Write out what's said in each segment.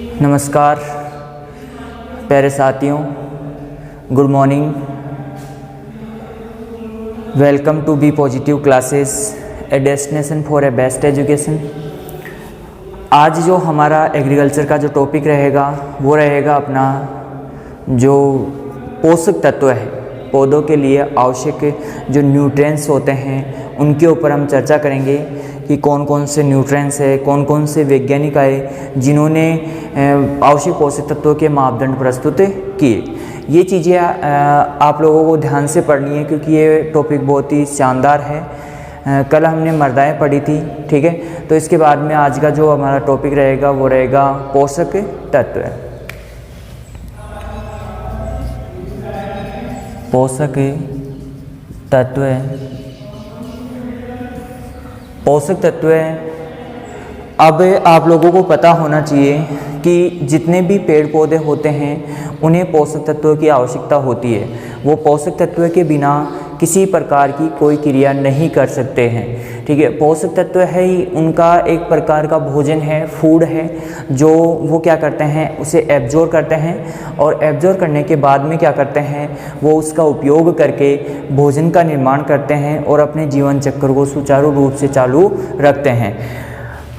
नमस्कार प्यारे साथियों, good morning. Welcome to Be Positive Classes, a destination for a best education. आज जो हमारा एग्रीकल्चर का जो टॉपिक रहेगा वो रहेगा अपना जो पोषक तत्व है, पौधों के लिए आवश्यक जो न्यूट्रिएंट्स होते हैं उनके ऊपर हम चर्चा करेंगे कि कौन कौन से न्यूट्रिएंट्स है, कौन कौन से वैज्ञानिक आए जिन्होंने आवश्यक पोषक तत्वों के मापदंड प्रस्तुत किए। ये चीज़ें आप लोगों को ध्यान से पढ़नी है क्योंकि ये टॉपिक बहुत ही शानदार है। कल हमने मर्दाएँ पढ़ी थी, ठीक है। तो इसके बाद में आज का जो हमारा टॉपिक रहेगा वो रहेगा पोषक तत्व। पोषक तत्व, पोषक तत्व। अब आप लोगों को पता होना चाहिए कि जितने भी पेड़ पौधे होते हैं उन्हें पोषक तत्वों की आवश्यकता होती है। वो पोषक तत्व के बिना किसी प्रकार की कोई क्रिया नहीं कर सकते हैं, ठीक है। पोषक तत्व है ही उनका एक प्रकार का भोजन है, फूड है, जो वो क्या करते हैं उसे एब्जॉर्ब करते हैं और एब्जॉर्ब करने के बाद में क्या करते हैं वो उसका उपयोग करके भोजन का निर्माण करते हैं और अपने जीवन चक्र को सुचारू रूप से चालू रखते हैं।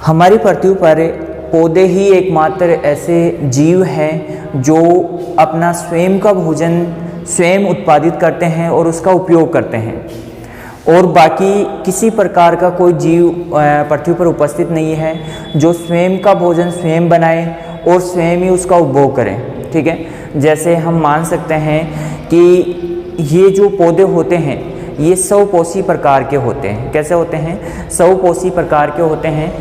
हमारी पृथ्वी पर पौधे ही एकमात्र ऐसे जीव हैं जो अपना स्वयं का भोजन स्वयं उत्पादित करते हैं और उसका उपयोग करते हैं, और बाकी किसी प्रकार का कोई जीव पृथ्वी पर उपस्थित नहीं है जो स्वयं का भोजन स्वयं बनाए और स्वयं ही उसका उपभोग करें, ठीक है। जैसे हम मान सकते हैं कि ये जो पौधे होते हैं ये स्वपोषी प्रकार के होते हैं। कैसे होते हैं? स्वपोषी प्रकार के होते हैं।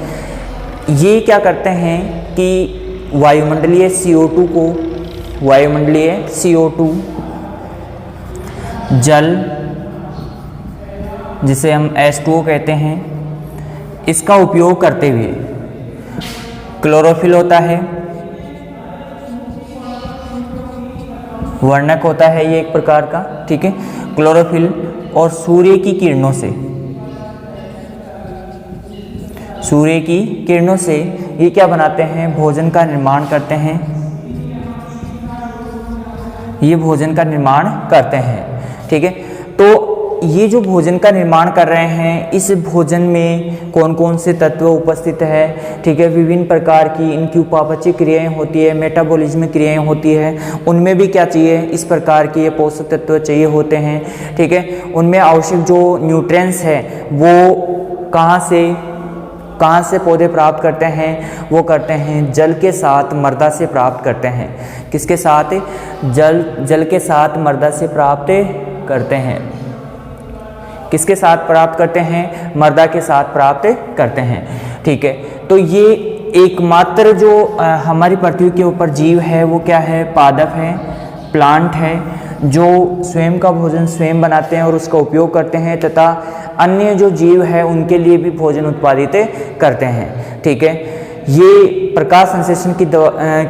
ये क्या करते हैं कि वायुमंडलीय CO2 को, वायुमंडलीय CO2 जल जिसे हम H2O कहते हैं, इसका उपयोग करते हुए क्लोरोफिल होता है, वर्णक होता है ये एक प्रकार का, ठीक है। क्लोरोफिल और सूर्य की किरणों से, सूर्य की किरणों से ये क्या बनाते हैं? भोजन का निर्माण करते हैं। ये भोजन का निर्माण करते हैं, ठीक है। तो ये जो भोजन का निर्माण कर रहे हैं इस भोजन में कौन कौन से तत्व उपस्थित है, ठीक है। विभिन्न प्रकार की इनकी उपापचय क्रियाएं होती है, मेटाबॉलिज्म क्रियाएं होती है, उनमें भी क्या चाहिए? इस प्रकार के ये पोषक तत्व चाहिए होते हैं, ठीक है। उनमें आवश्यक जो न्यूट्रिएंट्स है वो कहाँ से पौधे प्राप्त करते हैं? वो करते हैं जल के साथ मृदा से प्राप्त करते हैं। किसके साथ? जल के साथ मृदा से प्राप्त करते हैं। किसके साथ प्राप्त करते हैं? मृदा के साथ प्राप्त करते हैं, ठीक है। तो ये एकमात्र जो हमारी पृथ्वी के ऊपर जीव है वो क्या है? पादप है, प्लांट है, जो स्वयं का भोजन स्वयं बनाते हैं और उसका उपयोग करते हैं, तथा अन्य जो जीव है उनके लिए भी भोजन उत्पादित करते हैं, ठीक है। ये प्रकाश संश्लेषण की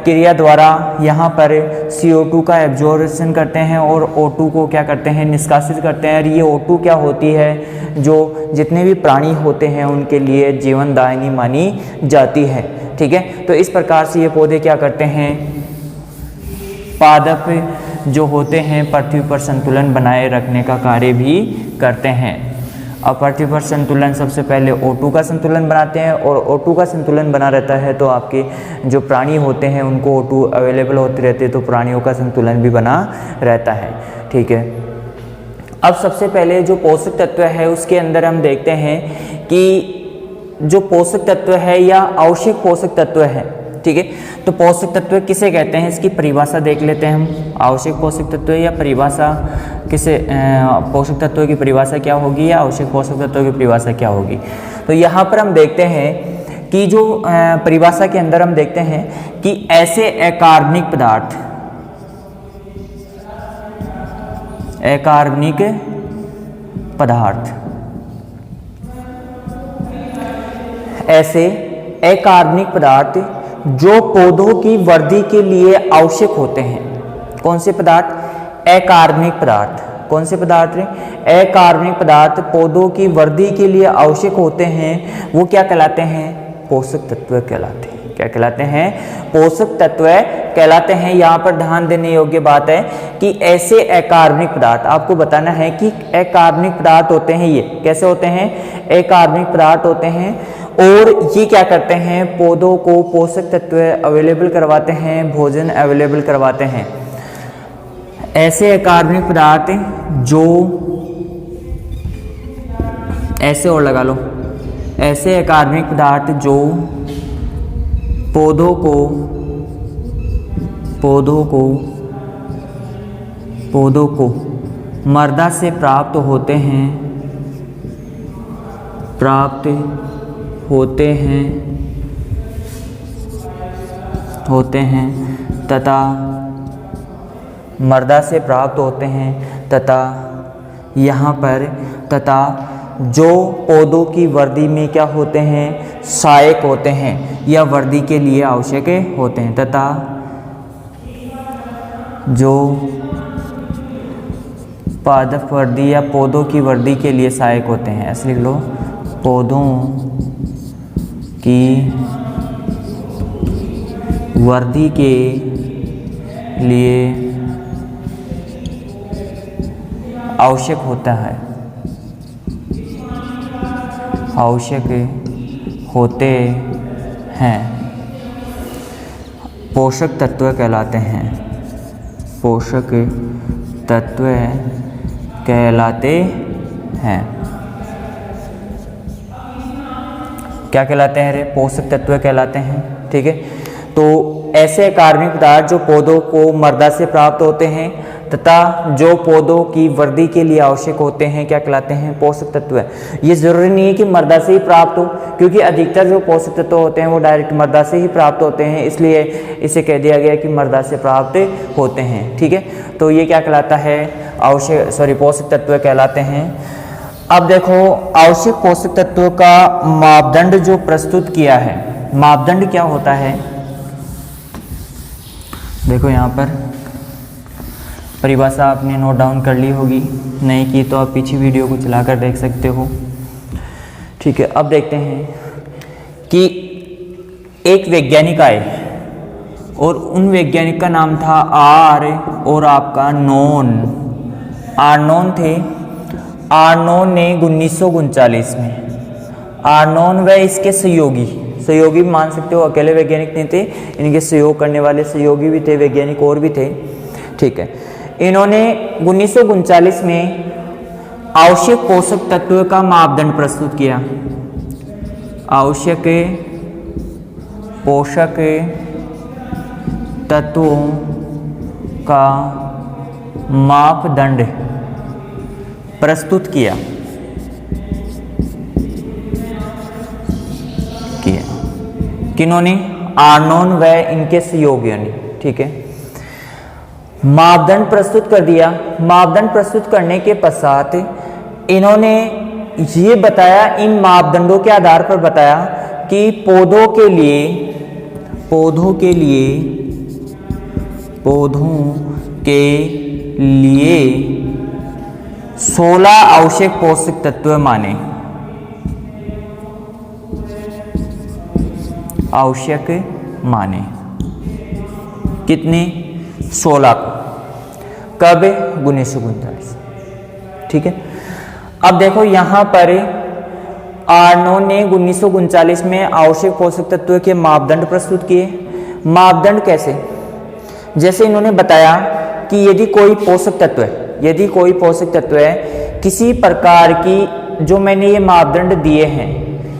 क्रिया द्वारा यहाँ पर CO2 का एब्जॉर्प्शन करते हैं और O2 को क्या करते हैं? निष्कासित करते हैं। और ये O2 क्या होती है? जो जितने भी प्राणी होते हैं उनके लिए जीवनदायिनी मानी जाती है, ठीक है। तो इस प्रकार से ये पौधे क्या करते हैं? पादप जो होते हैं पृथ्वी पर संतुलन बनाए रखने का कार्य भी करते हैं। अब पृथ्वी पर संतुलन सबसे पहले O2 का संतुलन बनाते हैं, और O2 का संतुलन बना रहता है तो आपके जो प्राणी होते हैं उनको O2 अवेलेबल होते रहते हैं, तो प्राणियों का संतुलन भी बना रहता है, ठीक है। अब सबसे पहले जो पोषक तत्व है उसके अंदर हम देखते हैं कि जो पोषक तत्व है या आवश्यक पोषक तत्व है, ठीक है। तो पोषक तत्व किसे कहते हैं इसकी परिभाषा देख लेते हैं हम। आवश्यक पोषक तत्व या परिभाषा किसे, पोषक तत्व की परिभाषा क्या होगी या आवश्यक पोषक तत्व की परिभाषा क्या होगी? तो यहाँ पर हम देखते हैं कि जो परिभाषा के अंदर हम देखते हैं कि ऐसे अकार्बनिक पदार्थ, अकार्बनिक पदार्थ, ऐसे अकार्बनिक पदार्थ जो पौधों की वृद्धि के लिए आवश्यक होते हैं। कौन से पदार्थ? अकार्बनिक पदार्थ। कौन से पदार्थ? अकार्बनिक पदार्थ पौधों की वृद्धि के लिए आवश्यक होते हैं, वो क्या कहलाते हैं? पोषक तत्व कहलाते हैं। क्या कहलाते हैं? पोषक तत्व कहलाते हैं। यहाँ पर ध्यान देने योग्य बात है कि ऐसे अकार्बनिक पदार्थ, आपको बताना है कि अकार्बनिक पदार्थ होते हैं, ये कैसे होते हैं? अकार्बनिक पदार्थ होते हैं, और ये क्या करते हैं? पौधों को पोषक तत्व अवेलेबल करवाते हैं, भोजन अवेलेबल करवाते हैं। ऐसे अकार्बनिक पदार्थ जो, ऐसे और लगा लो, ऐसे अकार्बनिक पदार्थ जो पौधों को मृदा से प्राप्त होते हैं तथा मृदा से प्राप्त होते हैं तथा यहाँ पर तथा जो पौधों की वृद्धि में क्या होते हैं? सहायक होते हैं या वृद्धि के लिए आवश्यक होते हैं, तथा जो पादप वृद्धि या पौधों की वृद्धि के लिए सहायक होते हैं। ऐसे लिख लो, पौधों की वृद्धि के लिए आवश्यक होता है, आवश्यक होते हैं, पोषक तत्व कहलाते हैं, पोषक तत्व कहलाते हैं। क्या कहलाते हैं रे? पोषक तत्व कहलाते हैं। ठीक है, तो ऐसे कार्बनिक पदार्थ जो पौधों को मृदा से प्राप्त होते हैं तथा जो पौधों की वृद्धि के लिए आवश्यक होते हैं, क्या कहलाते हैं? पोषक तत्व। ये जरूरी नहीं है कि मृदा से ही प्राप्त हो, क्योंकि अधिकतर जो पोषक तत्व होते हैं वो डायरेक्ट मृदा से ही प्राप्त होते हैं, इसलिए इसे कह दिया गया कि मृदा से प्राप्त होते हैं। ठीक है, तो ये क्या कहलाता है? पोषक तत्व कहलाते हैं। अब देखो, आवश्यक पोषक तत्वों का मापदंड जो प्रस्तुत किया है, मापदंड क्या होता है? देखो यहाँ पर परिभाषा आपने नोट डाउन कर ली होगी, नहीं की तो आप पीछे वीडियो को चलाकर देख सकते हो। ठीक है, अब देखते हैं कि एक वैज्ञानिक आए और उन वैज्ञानिक का नाम था आर और आपका आर्नोन थे। आर्नोन ने 1939 में, आर्नोन व इसके सहयोगी भी मान सकते हो, अकेले वैज्ञानिक नहीं थे, इनके सहयोग करने वाले सहयोगी भी थे, वैज्ञानिक और भी थे। ठीक है, इन्होंने 1939 में आवश्यक पोषक तत्व का मापदंड प्रस्तुत किया। आवश्यक पोषक तत्वों का मापदंड प्रस्तुत किया। किन्होंने? आर्नोन व इनके सहयोगियों ने। ठीक है, मापदंड प्रस्तुत कर दिया। मापदंड प्रस्तुत करने के पश्चात इन्होंने ये बताया, इन मापदंडों के आधार पर बताया कि पौधों के लिए 16 आवश्यक पोषक तत्व माने। आवश्यक माने कितने? 16 को। कब? 1939। ठीक है, अब देखो यहाँ पर आर्नोन ने 1939 में आवश्यक पोषक तत्व के मापदंड प्रस्तुत किए। मापदंड कैसे? जैसे इन्होंने बताया कि यदि कोई पोषक तत्व है किसी प्रकार की, जो मैंने ये मापदंड दिए हैं,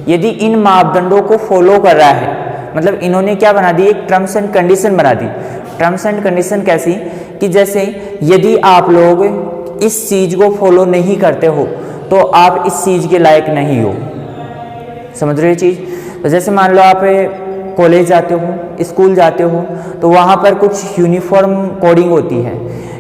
यदि इन मापदंडों को फॉलो कर रहा है, मतलब इन्होंने क्या बना दी? एक टर्म्स एंड कंडीशन बना दी। टर्म्स एंड कंडीशन कैसी? कि जैसे यदि आप लोग इस चीज को फॉलो नहीं करते हो तो आप इस चीज के लायक नहीं हो। समझ रहे हो चीज? तो जैसे मान लो आप कॉलेज जाते हो, स्कूल जाते हो, तो वहाँ पर कुछ यूनिफॉर्म कोडिंग होती है।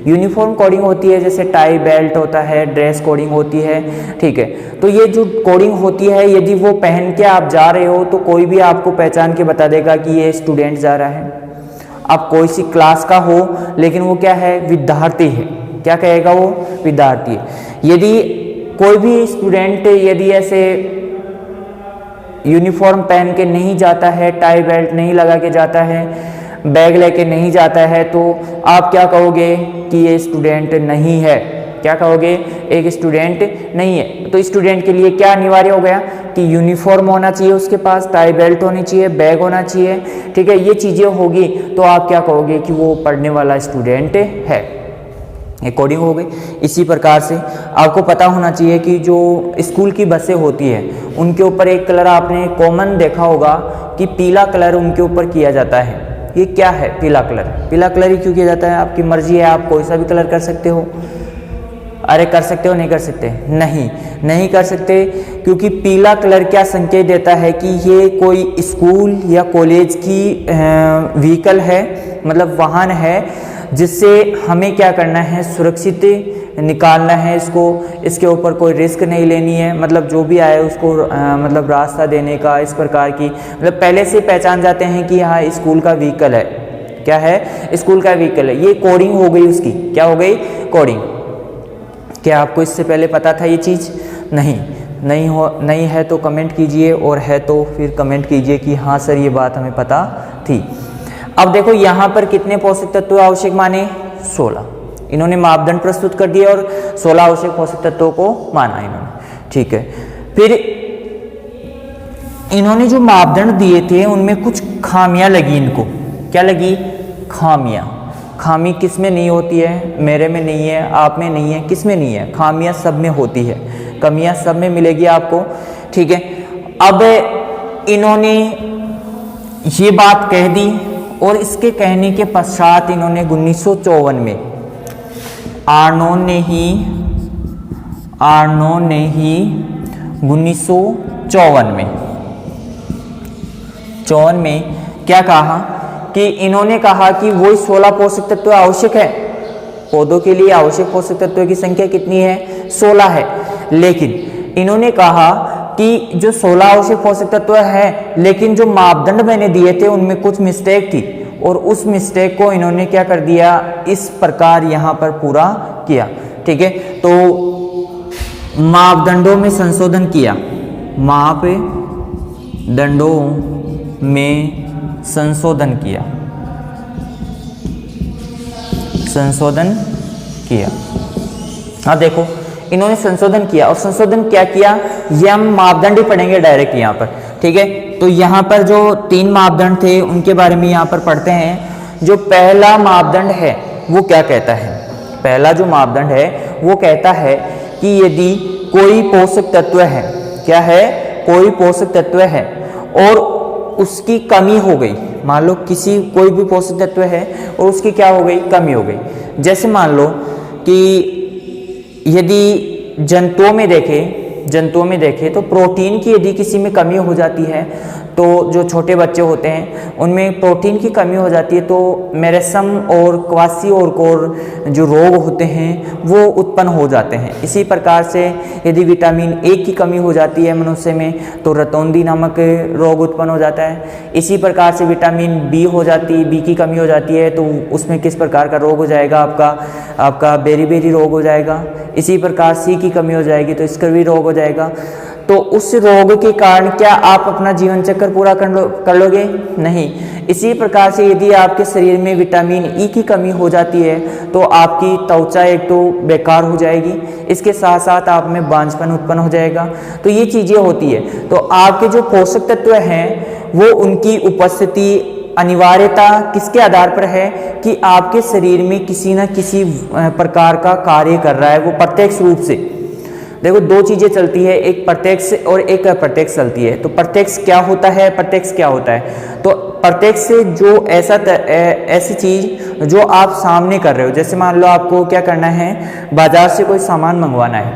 यूनिफॉर्म कोडिंग होती है, जैसे टाई बेल्ट होता है, ड्रेस कोडिंग होती है। ठीक है, तो ये जो कोडिंग होती है, यदि वो पहन के आप जा रहे हो तो कोई भी आपको पहचान के बता देगा कि ये स्टूडेंट जा रहा है। अब कोई सी क्लास का हो लेकिन वो क्या है? विद्यार्थी है। क्या कहेगा वो? विद्यार्थी है। यदि कोई भी स्टूडेंट यदि ऐसे यूनिफॉर्म पहन के नहीं जाता है, टाई बेल्ट नहीं लगा के जाता है, बैग लेके नहीं जाता है, तो आप क्या कहोगे कि ये स्टूडेंट नहीं है। क्या कहोगे, एक स्टूडेंट नहीं है। तो स्टूडेंट के लिए क्या अनिवार्य हो गया कि यूनिफॉर्म होना चाहिए उसके पास, टाई बेल्ट होनी चाहिए, बैग होना चाहिए, ठीक है। ये चीज़ें होगी तो आप क्या कहोगे कि वो पढ़ने वाला स्टूडेंट है। अकॉर्डिंग हो गई। इसी प्रकार से आपको पता होना चाहिए कि जो स्कूल की बसें होती है उनके ऊपर एक कलर आपने कॉमन देखा होगा कि पीला कलर उनके ऊपर किया जाता है। ये क्या है पीला कलर? पीला कलर ही क्यों किया जाता है? आपकी मर्जी है, आप कोई सा भी कलर कर सकते हो। अरे कर सकते हो, नहीं कर सकते? नहीं कर सकते, क्योंकि पीला कलर क्या संकेत देता है कि ये कोई स्कूल या कॉलेज की व्हीकल है, मतलब वाहन है, जिससे हमें क्या करना है, सुरक्षित निकालना है इसको, इसके ऊपर कोई रिस्क नहीं लेनी है, मतलब जो भी आए उसको मतलब रास्ता देने का, इस प्रकार की, मतलब पहले से पहचान जाते हैं कि यहाँ स्कूल का व्हीकल है। क्या है? स्कूल का व्हीकल है। ये कोडिंग हो गई उसकी। क्या हो गई? कोडिंग। क्या आपको इससे पहले पता था ये चीज़? नहीं है तो कमेंट कीजिए, और है तो फिर कमेंट कीजिए कि हाँ सर ये बात हमें पता थी। अब देखो यहाँ पर kiतने पोषक तत्व आवश्यक माने? 16। इन्होंने मापदंड प्रस्तुत कर दिए और 16 आवश्यक पोषक तत्वों को माना इन्होंने, ठीक है। फिर इन्होंने जो मापदंड दिए थे उनमें कुछ खामियां लगी इनको। क्या लगी? खामियां। खामी किस में नहीं होती है? मेरे में नहीं है, आप में नहीं है, किस में नहीं है? खामियां सब में होती है, कमियां सब में मिलेगी आपको, ठीक है। अब इन्होंने ये बात कह दी, और इसके कहने के पश्चात इन्होंने 1954 में आर्नोन ने ही 1954 में क्या कहा कि इन्होंने कहा कि वही 16 पोषक तत्व आवश्यक है। पौधों के लिए आवश्यक पोषक तत्वों की संख्या कितनी है? 16 है। लेकिन इन्होंने कहा कि जो 16 आवश्यक पोषक तत्व है, लेकिन जो मापदंड मैंने दिए थे उनमें कुछ मिस्टेक थी, और उस मिस्टेक को इन्होंने क्या कर दिया, इस प्रकार यहाँ पर पूरा किया, ठीक है। तो मापदंडों में संशोधन किया, मापदंडों में संशोधन किया। हाँ देखो, इन्होंने संशोधन किया, और संशोधन क्या किया ये हम मापदंड ही पढ़ेंगे डायरेक्ट यहाँ पर, ठीक है। तो यहाँ पर जो 3 मापदंड थे उनके बारे में यहाँ पर पढ़ते हैं। जो पहला मापदंड है वो क्या कहता है? पहला जो मापदंड है वो कहता है कि यदि कोई पोषक तत्व है, क्या है? कोई पोषक तत्व है और उसकी कमी हो गई, मान लो कोई भी पोषक तत्व है और उसकी क्या हो गई? कमी हो गई। जैसे मान लो कि यदि जंतुओं में देखें तो प्रोटीन की यदि किसी में कमी हो जाती है, तो जो छोटे बच्चे होते हैं उनमें प्रोटीन की कमी हो जाती है, तो मेरेसम और क्वासिओरकोर जो रोग होते हैं वो उत्पन्न हो जाते हैं। इसी प्रकार से यदि विटामिन ए की कमी हो जाती है मनुष्य में, तो रतौंधी नामक रोग उत्पन्न हो जाता है। इसी प्रकार से विटामिन बी की कमी हो जाती है, तो उसमें किस प्रकार का रोग हो जाएगा? आपका बेरी रोग हो जाएगा। इसी प्रकार सी की कमी हो जाएगी तो स्कर्वी रोग हो जाएगा। तो उस रोग के कारण क्या आप अपना जीवन चक्र पूरा कर लोगे? नहीं। इसी प्रकार से यदि आपके शरीर में विटामिन ई की कमी हो जाती है तो आपकी त्वचा एक तो बेकार हो जाएगी, इसके साथ साथ आप में बांझपन उत्पन्न हो जाएगा। तो ये चीज़ें होती है। तो आपके जो पोषक तत्व हैं वो उनकी उपस्थिति अनिवार्यता किसके आधार पर है कि आपके शरीर में किसी न किसी प्रकार का कार्य कर रहा है, वो प्रत्यक्ष रूप से। देखो, 2 चीज़ें चलती है, एक प्रत्यक्ष और एक अप्रत्यक्ष चलती है। तो प्रत्यक्ष क्या होता है, प्रत्यक्ष क्या होता है? तो प्रत्यक्ष से जो ऐसी चीज़ जो आप सामने कर रहे हो, जैसे मान लो आपको क्या करना है, बाजार से कोई सामान मंगवाना है,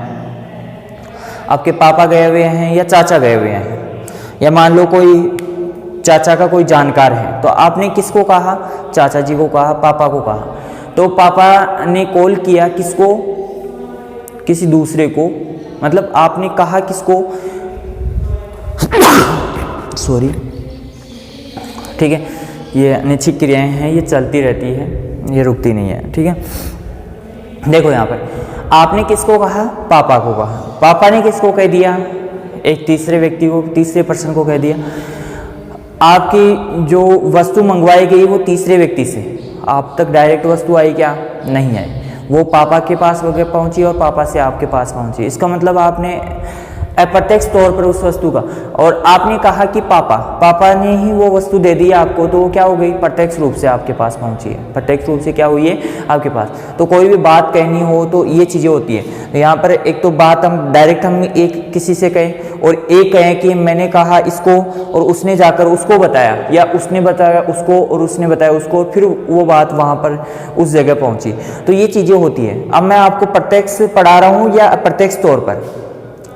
आपके पापा गए हुए हैं या चाचा गए हुए हैं, या मान लो कोई चाचा का कोई जानकार है, तो आपने किसको कहा? चाचा जी को कहा, पापा को कहा। तो पापा ने कॉल किया किसको? किसी दूसरे को, मतलब आपने कहा किसको? सॉरी, ठीक है। ये अनैच्छिक क्रियाएं हैं, ये चलती रहती है, ये रुकती नहीं है, ठीक है। देखो यहाँ पर आपने किसको कहा? पापा को कहा। पापा ने किसको कह दिया? एक तीसरे व्यक्ति को, तीसरे पर्सन को कह दिया। आपकी जो वस्तु मंगवाई गई वो तीसरे व्यक्ति से, आप तक डायरेक्ट वस्तु आई क्या? नहीं आई, वो पापा के पास वगैरह पहुंची और पापा से आपके पास पहुंची। इसका मतलब आपने अप्रत्यक्ष तौर पर उस वस्तु का, और आपने कहा कि पापा ने ही वो वस्तु दे दी आपको, तो वो क्या हो गई? प्रत्यक्ष रूप से आपके पास पहुंची है। प्रत्यक्ष रूप से क्या हुई है? आपके पास। तो कोई भी बात कहनी हो तो ये चीज़ें होती है। तो यहाँ पर एक तो बात हम डायरेक्ट हम एक किसी से कहें, और एक कहें कि मैंने कहा इसको और उसने जाकर उसको बताया, या उसने बताया उसको और उसने बताया उसको, फिर वो बात वहाँ पर उस जगह पहुँची। तो ये चीज़ें होती है। अब मैं आपको प्रत्यक्ष पढ़ा रहा हूँ या अप्रत्यक्ष तौर पर,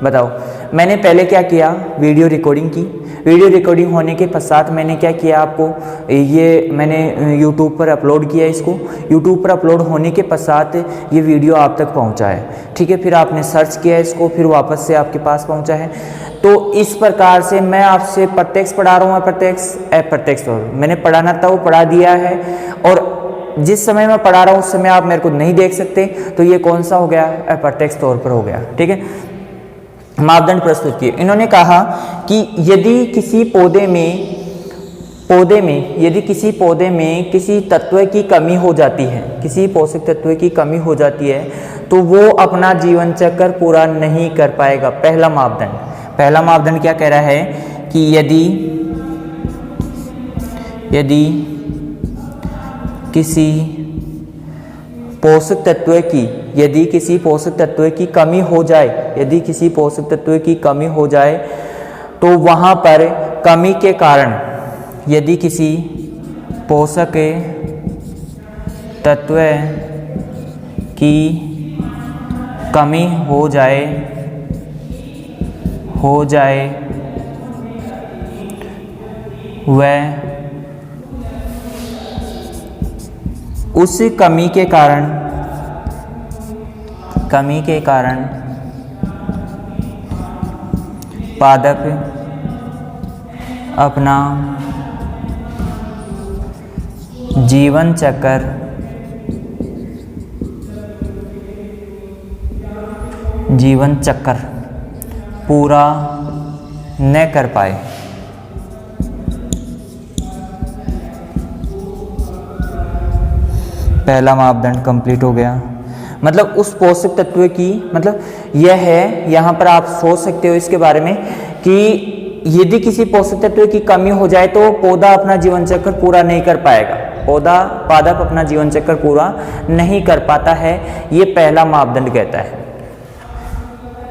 बताओ। मैंने पहले क्या किया? वीडियो रिकॉर्डिंग की। वीडियो रिकॉर्डिंग होने के पश्चात मैंने क्या किया? आपको ये मैंने YouTube पर अपलोड किया। इसको YouTube पर अपलोड होने के पश्चात ये वीडियो आप तक पहुंचा है, ठीक है। फिर आपने सर्च किया इसको, फिर वापस से आपके पास पहुंचा है। तो इस प्रकार से मैं आपसे प्रत्यक्ष पढ़ा रहा हूँ, अप्रत्यक्ष तौर पर मैंने पढ़ाना था वो पढ़ा दिया है, और जिस समय मैं पढ़ा रहा हूँ उस समय आप मेरे को नहीं देख सकते, तो ये कौन सा हो गया? अप्रत्यक्ष तौर पर हो गया, ठीक है। मापदंड प्रस्तुत किए। इन्होंने कहा कि यदि किसी पौधे में किसी तत्व की कमी हो जाती है, किसी पोषक तत्व की कमी हो जाती है, तो वो अपना जीवन चक्र पूरा नहीं कर पाएगा। पहला मापदंड क्या कह रहा है कि यदि किसी पोषक तत्व की कमी हो जाए, तो वहाँ पर कमी के कारण, यदि किसी पोषक तत्व की कमी हो जाए वह उस कमी के कारण पादप अपना जीवन चक्र पूरा न कर पाए। पहला मापदंड कंप्लीट हो गया। मतलब उस पोषक तत्व की, मतलब यह है, यहाँ पर आप सोच सकते हो इसके बारे में कि यदि किसी पोषक तत्व की कमी हो जाए तो पौधा अपना जीवन चक्र पूरा नहीं कर पाएगा, पादप अपना जीवन चक्र पूरा नहीं कर पाता है। ये पहला मापदंड कहता है।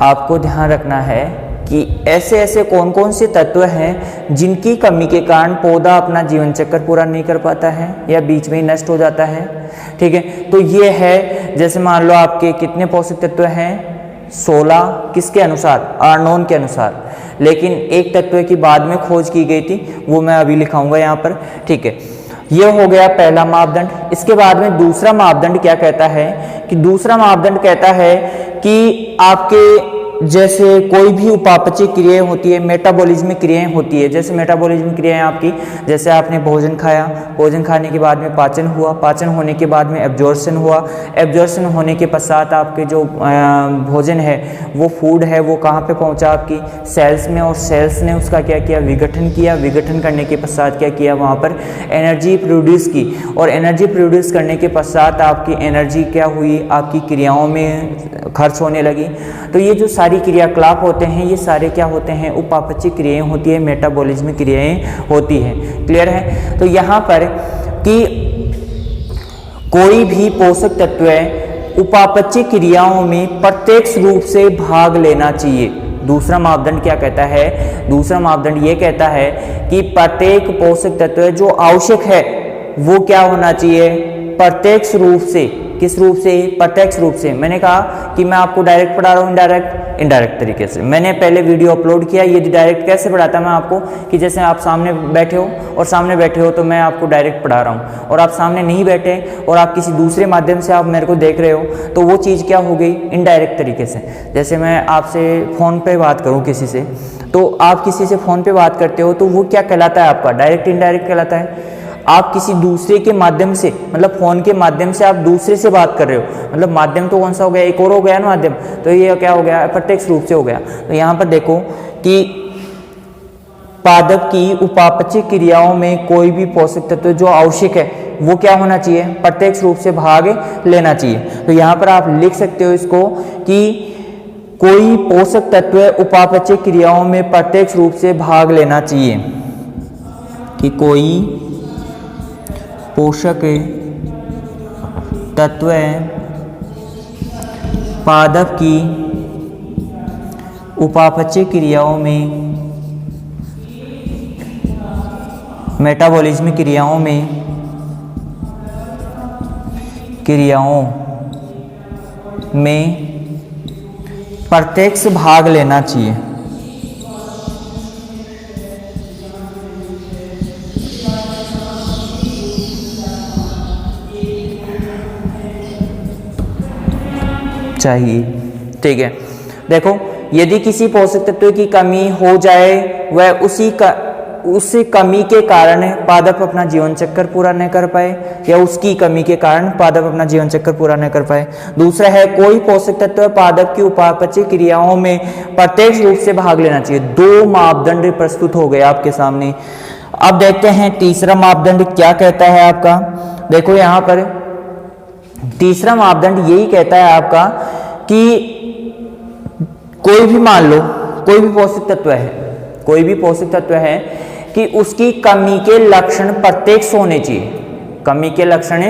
आपको ध्यान रखना है कि ऐसे कौन कौन से तत्व हैं जिनकी कमी के कारण पौधा अपना जीवन चक्र पूरा नहीं कर पाता है या बीच में ही नष्ट हो जाता है, ठीक है। तो ये है, जैसे मान लो आपके कितने पोषक तत्व हैं? 16। किसके अनुसार? आर्नोन के अनुसार। लेकिन एक तत्व की बाद में खोज की गई थी, वो मैं अभी लिखाऊंगा यहाँ पर, ठीक है। ये हो गया पहला मापदंड। इसके बाद में दूसरा मापदंड क्या कहता है कि दूसरा मापदंड कहता है कि आपके जैसे कोई भी उपापचय क्रियाएं होती है, मेटाबॉलिज्म क्रियाएं होती है। जैसे मेटाबॉलिज्म क्रियाएं आपकी, जैसे आपने भोजन खाया, भोजन खाने के बाद में पाचन हुआ, पाचन होने के बाद में एब्जॉर्प्शन हुआ, एब्जॉर्प्शन होने के पश्चात आपके जो भोजन है वो फूड है वो कहाँ पे पहुँचा? आपकी सेल्स में, और सेल्स ने उसका क्या किया? विघटन किया। विघटन करने के पश्चात क्या किया? वहाँ पर एनर्जी प्रोड्यूस की, और एनर्जी प्रोड्यूस करने के पश्चात आपकी एनर्जी क्या हुई? आपकी क्रियाओं में खर्च होने लगी। तो ये जो सारी क्रियाकलाप होते हैं, ये सारे क्या होते हैं? उपापचय क्रियाएं होती है, मेटाबॉलिज्म क्रियाएं होती हैं। क्लियर है? तो यहाँ पर कि कोई भी पोषक तत्व उपापचय क्रियाओं में प्रत्यक्ष रूप से भाग लेना चाहिए। दूसरा मापदंड क्या कहता है? दूसरा मापदंड ये कहता है कि प्रत्येक पोषक तत्व जो आवश्यक है वो क्या होना चाहिए? प्रत्यक्ष रूप से। किस रूप से? प्रत्यक्ष रूप से। मैंने कहा कि मैं आपको डायरेक्ट पढ़ा रहा हूँ, इनडायरेक्ट तरीके से। मैंने पहले वीडियो अपलोड किया, ये डायरेक्ट कैसे पढ़ाता मैं आपको कि जैसे आप सामने बैठे हो, और सामने बैठे हो तो मैं आपको डायरेक्ट पढ़ा रहा हूँ, और आप सामने नहीं बैठे और आप किसी दूसरे माध्यम से आप मेरे को देख रहे हो, तो वो चीज़ क्या हो गई? इनडायरेक्ट तरीके से। जैसे मैं आपसे फ़ोन पे बात करूँ किसी से, तो आप किसी से फ़ोन पे बात करते हो तो वो क्या कहलाता है आपका? डायरेक्ट इनडायरेक्ट कहलाता है। आप किसी दूसरे के माध्यम से, मतलब फ़ोन के माध्यम से आप दूसरे से बात कर रहे हो, मतलब माध्यम तो कौन सा हो गया? एक और हो गया ना माध्यम, तो ये क्या हो गया? प्रत्यक्ष रूप से हो गया। तो यहाँ पर देखो कि पादप की उपापचय क्रियाओं में कोई भी पोषक तत्व जो आवश्यक है वो क्या होना चाहिए, प्रत्यक्ष रूप से भाग लेना चाहिए। तो यहाँ पर आप लिख सकते हो इसको कि कोई पोषक तत्व उपापचय क्रियाओं में प्रत्यक्ष रूप से भाग लेना चाहिए, कि कोई पोषक तत्व पादप की उपापचय क्रियाओं में, मेटाबॉलिज्म क्रियाओं में प्रत्यक्ष भाग लेना चाहिए। ठीक है। देखो, यदि किसी पोषक तत्व की कमी हो जाए वह उस कमी के कारण पादप अपना जीवन चक्र पूरा नहीं कर पाए, या उसकी कमी के कारण पादप अपना जीवन चक्र पूरा नहीं कर पाए। दूसरा है कोई पोषक तत्व पादप की उपापचय क्रियाओं में प्रत्यक्ष रूप से भाग लेना चाहिए। दो मापदंड प्रस्तुत हो गए आपके सामने। अब देखते हैं तीसरा मापदंड क्या कहता है आपका। देखो यहाँ पर तीसरा मापदंड यही कहता है आपका कि कोई भी मान लो कोई भी पोषक तत्व है कि उसकी कमी के लक्षण प्रत्यक्ष होने चाहिए, कमी के लक्षण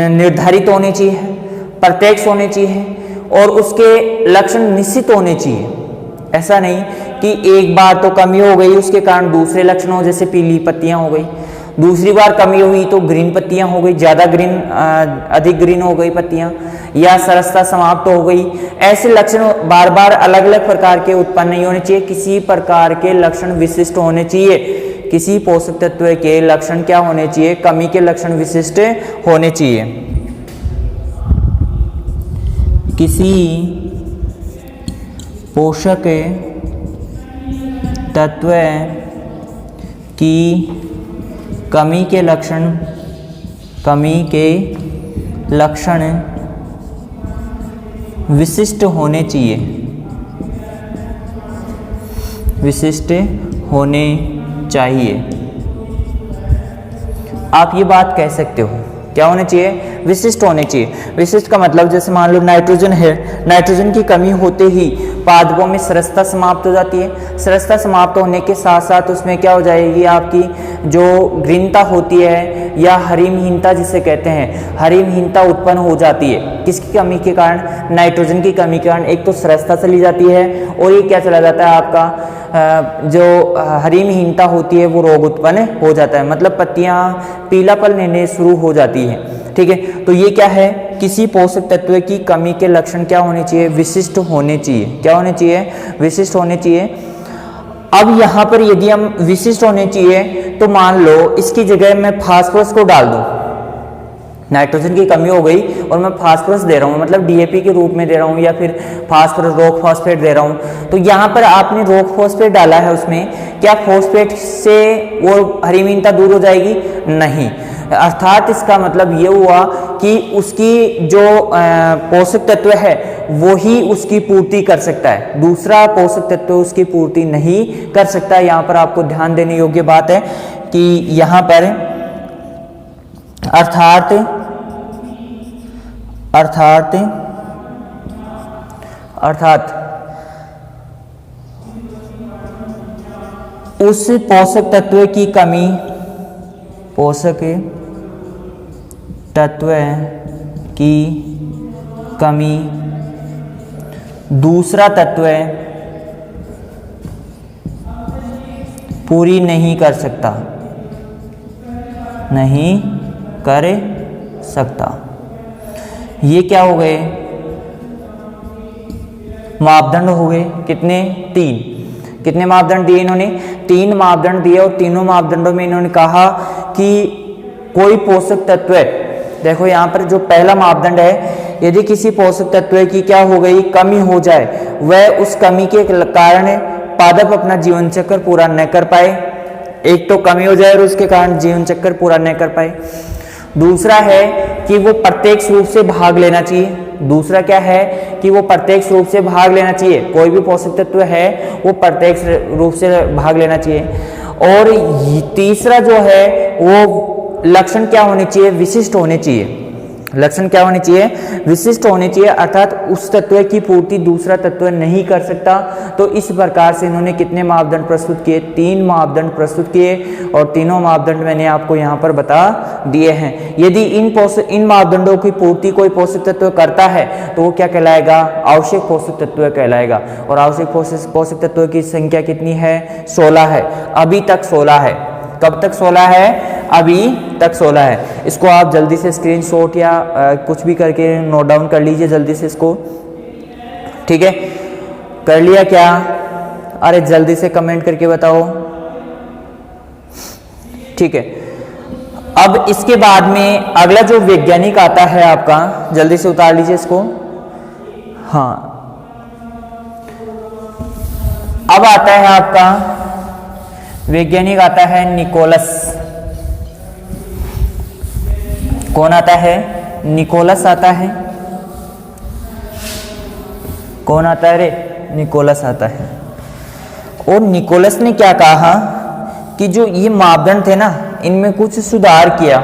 निर्धारित होने चाहिए, प्रत्यक्ष होने चाहिए, और उसके लक्षण निश्चित होने चाहिए। ऐसा नहीं कि एक बार तो कमी हो गई उसके कारण दूसरे लक्षण हो, जैसे पीली पत्तियां हो गई, दूसरी बार कमी हुई तो ग्रीन पत्तियां हो गई, ज़्यादा ग्रीन, अधिक ग्रीन हो गई पत्तियां, या सरसता समाप्त हो गई। ऐसे लक्षण बार बार अलग अलग प्रकार के उत्पन्न नहीं होने चाहिए, किसी प्रकार के लक्षण विशिष्ट होने चाहिए। किसी पोषक तत्व के लक्षण क्या होने चाहिए, कमी के लक्षण विशिष्ट होने चाहिए। किसी पोषक तत्व की कमी के लक्षण विशिष्ट होने चाहिए, आप ये बात कह सकते हो। क्या होने चाहिए, विशिष्ट होने चाहिए। विशिष्ट का मतलब जैसे मान लो नाइट्रोजन है, नाइट्रोजन की कमी होते ही पादपों में सरसता समाप्त हो जाती है। सरसता समाप्त होने के साथ साथ उसमें क्या हो जाएगी, आपकी जो ग्रीनता होती है या हरिमहीनता जिसे कहते हैं, हरिमहीनता उत्पन्न हो जाती है। किसकी कमी के कारण, नाइट्रोजन की कमी के कारण। एक तो सरसता चली जाती है और ये क्या चला जाता है आपका जो हरिमहीनता होती है वो रोग उत्पन्न हो जाता है, मतलब पत्तियां पीलापन लेने शुरू हो जाती है। ठीक है, तो ये क्या है, किसी पोषक तत्व की कमी के लक्षण क्या होने चाहिए, विशिष्ट होने चाहिए। क्या होने चाहिए, विशिष्ट होने चाहिए। अब यहाँ पर यदि हम विशिष्ट होने चाहिए तो मान लो इसकी जगह मैं फास्फोरस को डाल दूं, नाइट्रोजन की कमी हो गई और मैं फास्फोरस दे रहा हूँ, मतलब डीएपी के रूप में दे रहा हूँ, या फिर फास्फोरस रॉक फॉस्फेट दे रहा हूँ। तो यहाँ पर आपने रॉक फॉस्फेट डाला है, उसमें क्या फॉस्फेट से वो हरिमहीनता दूर हो जाएगी, नहीं। अर्थात इसका मतलब ये हुआ कि उसकी जो पोषक तत्व है वो ही उसकी पूर्ति कर सकता है, दूसरा पोषक तत्व उसकी पूर्ति नहीं कर सकता। यहाँ पर आपको ध्यान देने योग्य बात है कि यहाँ पर अर्थात उस पोषक तत्व की कमी, पोषक तत्व की कमी दूसरा तत्व पूरी नहीं कर सकता, नहीं कर सकता। ये क्या हो गए, मापदंड हो गए कितने, तीन। कितने मापदंड दिए इन्होंने, तीन मापदंड दिए, और तीनों मापदंडों में इन्होंने कहा कि कोई पोषक तत्व, देखो यहाँ पर जो पहला मापदंड है, यदि किसी पोषक तत्व की क्या हो गई, कमी हो जाए, वह उस कमी के कारण पादप अपना जीवन चक्र पूरा न कर पाए। एक तो कमी हो जाए और उसके कारण जीवन चक्र पूरा न कर पाए। दूसरा है कि वो प्रत्यक्ष रूप से भाग लेना चाहिए। दूसरा क्या है कि वो प्रत्यक्ष रूप से भाग लेना चाहिए, कोई भी पोषक तत्व है वो प्रत्यक्ष रूप से भाग लेना चाहिए। और तीसरा जो है वो लक्षण क्या होने चाहिए, विशिष्ट होने चाहिए। लक्षण क्या होने चाहिए, विशिष्ट होने चाहिए, अर्थात उस तत्व की पूर्ति दूसरा तत्व नहीं कर सकता। तो इस प्रकार से इन्होंने कितने मापदंड प्रस्तुत किए, 3 मापदंड प्रस्तुत किए और तीनों मापदंड मैंने आपको यहाँ पर बता दिए हैं। यदि इन मापदंडों की पूर्ति कोई पोषक तत्व करता है तो वो क्या कहलाएगा, आवश्यक पोषक तत्व कहलाएगा। और आवश्यक पोषक तत्व की संख्या कितनी है, 16 है, अभी तक 16 है। कब तक 16 है, अभी तक 16 है। इसको आप जल्दी से स्क्रीनशॉट या कुछ भी करके नोट डाउन कर लीजिए जल्दी से इसको, ठीक है। कर लिया क्या, अरे जल्दी से कमेंट करके बताओ, ठीक है। अब इसके बाद में अगला जो वैज्ञानिक आता है आपका, जल्दी से उतार लीजिए इसको। हाँ, अब आता है आपका वैज्ञानिक, आता है निकोलस। कौन आता है, निकोलस आता है। कौन आता है रे, निकोलस आता है। और निकोलस ने क्या कहा कि जो ये मापदंड थे ना, इनमें कुछ सुधार किया,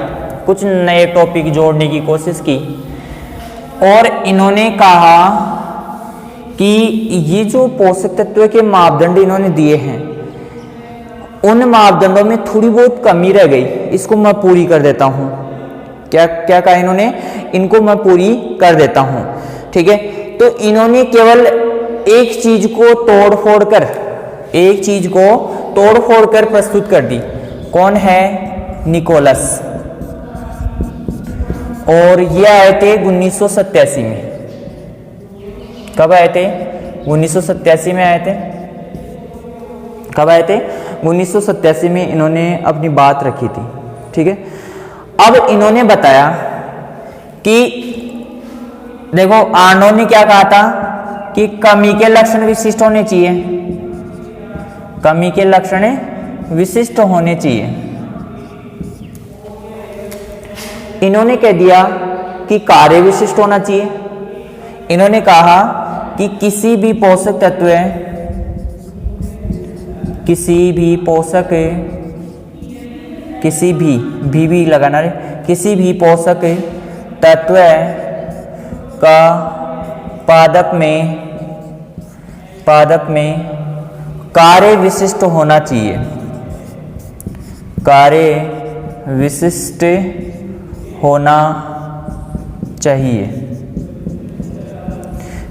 कुछ नए टॉपिक जोड़ने की कोशिश की। और इन्होंने कहा कि ये जो पोषक तत्व के मापदंड इन्होंने दिए हैं, उन मापदंडों में थोड़ी बहुत कमी रह गई, इसको मैं पूरी कर देता हूं। क्या क्या कहा इन्होंने, इनको मैं पूरी कर देता हूं, ठीक है। तो इन्होंने केवल एक चीज को तोड़ फोड़ कर प्रस्तुत कर दी। कौन है, निकोलस। और ये आए थे 1987 में। कब आए थे, 1987 में आए थे। कब आए थे, 1987 में इन्होंने अपनी बात रखी थी, ठीक है। अब इन्होंने बताया कि देखो, आर्नोल्ड ने क्या कहा था कि कमी के लक्षण विशिष्ट होने चाहिए, कमी के लक्षण विशिष्ट होने चाहिए। इन्होंने कह दिया कि कार्य विशिष्ट होना चाहिए। इन्होंने कहा कि किसी भी पोषक तत्व, किसी भी पोषक, किसी भी लगाना रे, किसी भी पोषक तत्व का पादप में कार्य विशिष्ट होना चाहिए, कार्य विशिष्ट होना चाहिए।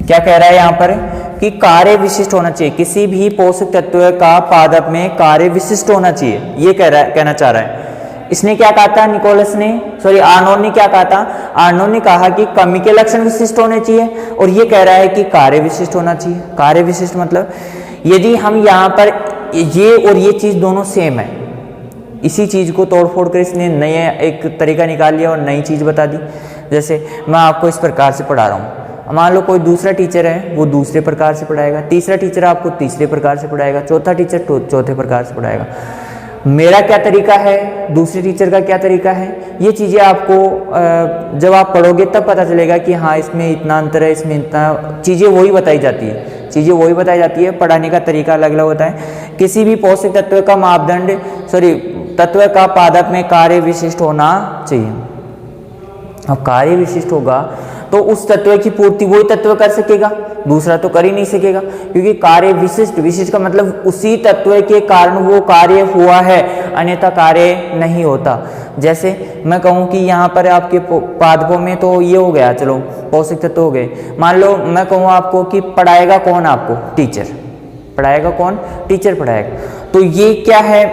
क्या कह रहा है यहां पर कि कार्य विशिष्ट होना चाहिए, किसी भी पोषक तत्व का पादप में कार्य विशिष्ट होना चाहिए, ये कहना चाह रहा है। इसने क्या कहा था, निकोलस ने, सॉरी आर्नोल्ड ने क्या कहा था, आर्नोल्ड ने कहा कि कमी के लक्षण विशिष्ट होने चाहिए, और ये कह रहा है कि कार्य विशिष्ट होना चाहिए। कार्य विशिष्ट मतलब यदि हम यहाँ पर ये और ये चीज दोनों सेम है, इसी चीज को तोड़फोड़ कर इसने नया एक तरीका निकाल लिया और नई चीज बता दी। जैसे मैं आपको इस प्रकार से पढ़ा रहा हूँ, मान लो कोई दूसरा टीचर है वो दूसरे प्रकार से पढ़ाएगा, तीसरा टीचर आपको तीसरे प्रकार से पढ़ाएगा, चौथा टीचर चौथे प्रकार से पढ़ाएगा। मेरा क्या तरीका है, दूसरे टीचर का क्या तरीका है, ये चीज़ें आपको जब आप पढ़ोगे तब पता चलेगा कि हाँ इसमें इतना अंतर है, इसमें इतना, चीज़ें वही बताई जाती है, चीज़ें वही बताई जाती है, पढ़ाने का तरीका अलग अलग होता है। किसी भी पोषक तत्व का मापदंड, सॉरी तत्व का पादप में कार्य विशिष्ट होना चाहिए। अब कार्य विशिष्ट होगा तो उस तत्व की पूर्ति वही तत्व कर सकेगा, दूसरा तो कर ही नहीं सकेगा, क्योंकि कार्य विशिष्ट, विशिष्ट का मतलब उसी तत्व के कारण वो कार्य हुआ है, अन्यथा कार्य नहीं होता। जैसे मैं कहूँ कि यहाँ पर आपके पादपों में तो ये हो गया, चलो पोषक तत्व हो गए। मान लो मैं कहूँ आपको कि पढ़ाएगा कौन, आपको टीचर पढ़ाएगा, कौन टीचर पढ़ाएगा, तो ये क्या है,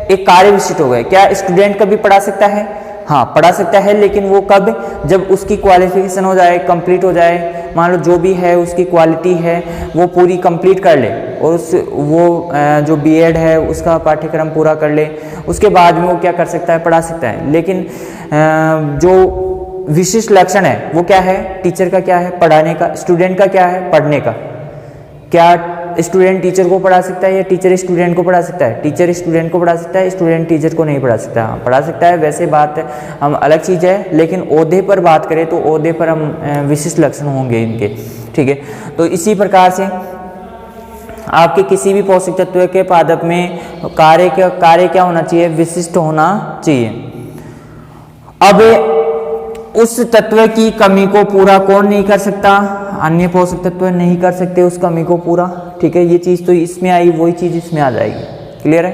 एक कार्य विशिष्ट हो गए। क्या स्टूडेंट कभी पढ़ा सकता है, हाँ पढ़ा सकता है, लेकिन वो कब, जब उसकी क्वालिफिकेशन हो जाए, कंप्लीट हो जाए, मान लो जो भी है उसकी क्वालिटी है वो पूरी कंप्लीट कर ले, और वो जो बीएड है उसका पाठ्यक्रम पूरा कर ले, उसके बाद में वो क्या कर सकता है, पढ़ा सकता है। लेकिन जो विशिष्ट लक्षण है वो क्या है, टीचर का क्या है, पढ़ाने का, स्टूडेंट का क्या है, पढ़ने का। क्या स्टूडेंट टीचर को पढ़ा सकता है या टीचर स्टूडेंट को पढ़ा सकता है? टीचर स्टूडेंट को पढ़ा सकता है, स्टूडेंट टीचर को नहीं पढ़ा सकता। हाँ, पढ़ा सकता है, वैसे बात हम अलग चीज़ है, लेकिन ओहदे पर बात करें तो ओहदे पर हम विशिष्ट लक्षण होंगे इनके, ठीक है। तो इसी प्रकार से आपके किसी भी पोषक तत्व के पादप में कार्य क्या होना चाहिए? विशिष्ट होना चाहिए। अब उस तत्व की कमी को पूरा कौन नहीं कर सकता? अन्य पोषक तत्व नहीं कर सकते उस कमी को पूरा, ठीक है। ये चीज़ तो इसमें आई, वही चीज़ इसमें आ जाएगी। क्लियर है?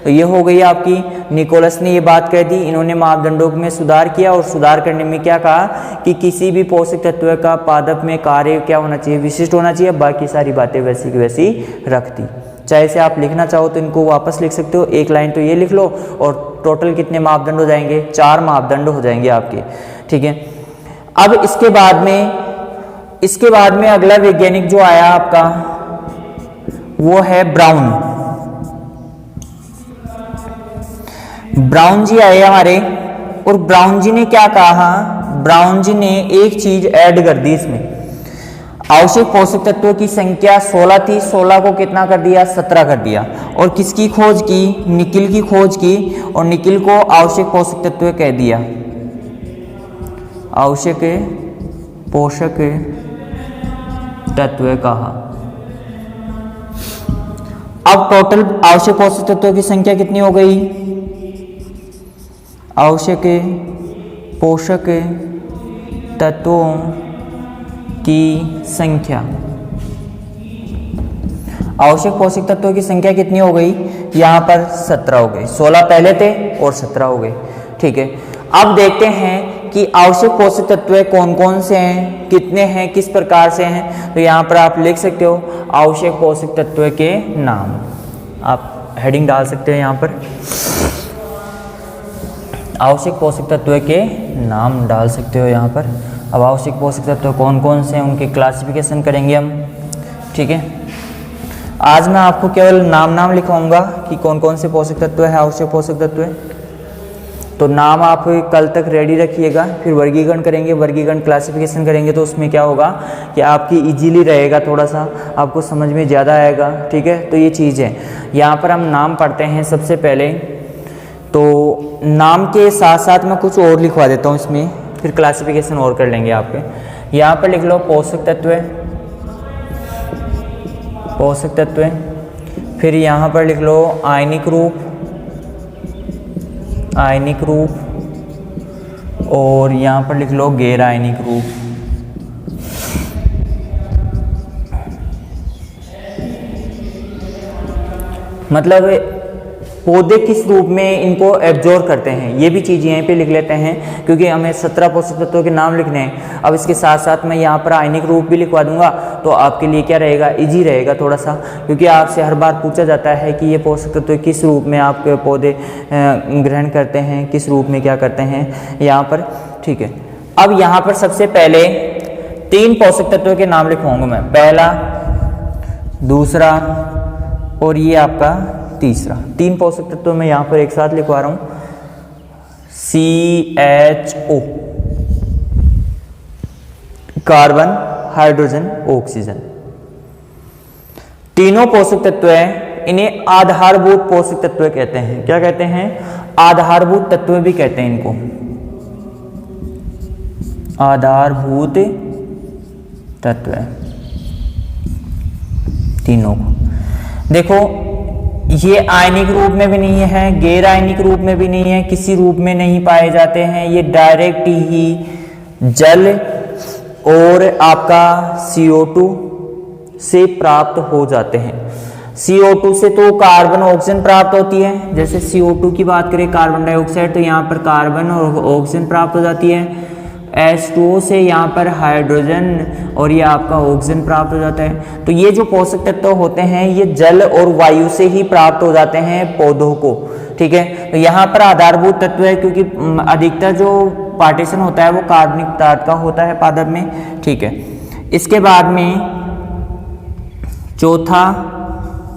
तो ये हो गई आपकी, निकोलस ने ये बात कह दी। इन्होंने मापदंडों में सुधार किया और सुधार करने में क्या कहा कि किसी भी पोषक तत्व का पादप में कार्य क्या होना चाहिए? विशिष्ट होना चाहिए। बाकी सारी बातें वैसी की वैसी रख दी। चाहे से आप लिखना चाहो तो इनको वापस लिख सकते हो, एक लाइन तो ये लिख लो और टोटल कितने मापदंड हो जाएंगे? 4 मापदंड हो जाएंगे आपके, ठीक है। अब इसके बाद में अगला वैज्ञानिक जो आया आपका वो है ब्राउन जी आए हमारे। और ब्राउन जी ने क्या कहा? ब्राउन जी ने एक चीज ऐड कर दी इसमें। आवश्यक पोषक तत्वों की संख्या 16 थी, 16 को कितना कर दिया? 17 कर दिया। और किसकी खोज की? निकिल की खोज की। और निकिल को आवश्यक पोषक तत्व कह दिया, आवश्यक पोषक तत्व कहा। अब टोटल आवश्यक पोषक तत्वों की संख्या कितनी हो गई? आवश्यक पोषक तत्वों की संख्या, आवश्यक पोषक तत्वों की संख्या कितनी हो गई? यहाँ पर 17 हो गई। 16 पहले थे और 17 हो गए, ठीक है। अब देखते हैं कि आवश्यक पोषक तत्व कौन कौन से हैं, कितने हैं, किस प्रकार से हैं। तो यहाँ पर आप लिख सकते हो आवश्यक पोषक तत्व के नाम, आप हेडिंग डाल सकते हो यहाँ पर, आवश्यक पोषक तत्व के नाम डाल सकते हो यहाँ पर। अब आवश्यक पोषक तत्व कौन कौन से हैं उनके क्लासिफिकेशन करेंगे हम, ठीक है। आज मैं आपको केवल नाम लिखवाऊंगा कि कौन कौन से पोषक तत्व है आवश्यक पोषक तत्व है। तो नाम आप कल तक रेडी रखिएगा, फिर वर्गीकरण करेंगे, वर्गीकरण क्लासिफिकेशन करेंगे। तो उसमें क्या होगा कि आपकी इजीली रहेगा, थोड़ा सा आपको समझ में ज़्यादा आएगा, ठीक है। तो ये चीज़ है। यहाँ पर हम नाम पढ़ते हैं सबसे पहले। तो नाम के साथ साथ मैं कुछ और लिखवा देता हूँ इसमें, फिर क्लासिफिकेशन और कर लेंगे आपके। यहाँ पर लिख लो पोषक तत्व, पोषक तत्व। फिर यहाँ पर लिख लो आयनिक रूप, आयनिक रूप। और यहाँ पर लिख लो गैर आयनिक रूप। मतलब पौधे किस रूप में इनको एब्जॉर्ब करते हैं, ये भी चीज़ यहीं पे लिख लेते हैं, क्योंकि हमें 17 पोषक तत्वों के नाम लिखने हैं। अब इसके साथ साथ मैं यहाँ पर आयनिक रूप भी लिखवा दूंगा, तो आपके लिए क्या रहेगा, इजी रहेगा थोड़ा सा, क्योंकि आपसे हर बार पूछा जाता है कि ये पोषक तत्व किस रूप में आपके पौधे ग्रहण करते हैं, किस रूप में क्या करते हैं यहाँ पर, ठीक है। अब यहाँ पर सबसे पहले 3 पोषक तत्वों के नाम लिखवाऊंगा मैं, पहला, दूसरा और ये आपका तीसरा। 3 पोषक तत्व मैं यहाँ पर एक साथ लिखवा रहा हूँ, CHO, कार्बन, हाइड्रोजन, ऑक्सीजन। तीनों पोषक तत्व हैं, इन्हें आधारभूत पोषक तत्व कहते हैं। क्या कहते हैं? आधारभूत तत्व भी कहते हैं इनको, आधारभूत तत्व तीनों को। देखो ये आयनिक रूप में भी नहीं है, गैर आयनिक रूप में भी नहीं है, किसी रूप में नहीं पाए जाते हैं। ये डायरेक्ट ही जल और आपका CO2 से प्राप्त हो जाते हैं। CO2 से तो कार्बन ऑक्सीजन प्राप्त होती है। जैसे CO2 की बात करें, कार्बन डाइऑक्साइड, तो यहाँ पर कार्बन और ऑक्सीजन प्राप्त हो जाती है। H2O से यहाँ पर हाइड्रोजन और ये आपका ऑक्सीजन प्राप्त हो जाता है। तो ये जो पोषक तत्व होते हैं ये जल और वायु से ही प्राप्त हो जाते हैं पौधों को, ठीक है। तो यहाँ पर आधारभूत तत्व है, क्योंकि अधिकतर जो पार्टीशन होता है वो कार्बनिक पदार्थ का होता है पादप में, ठीक है। इसके बाद में चौथा,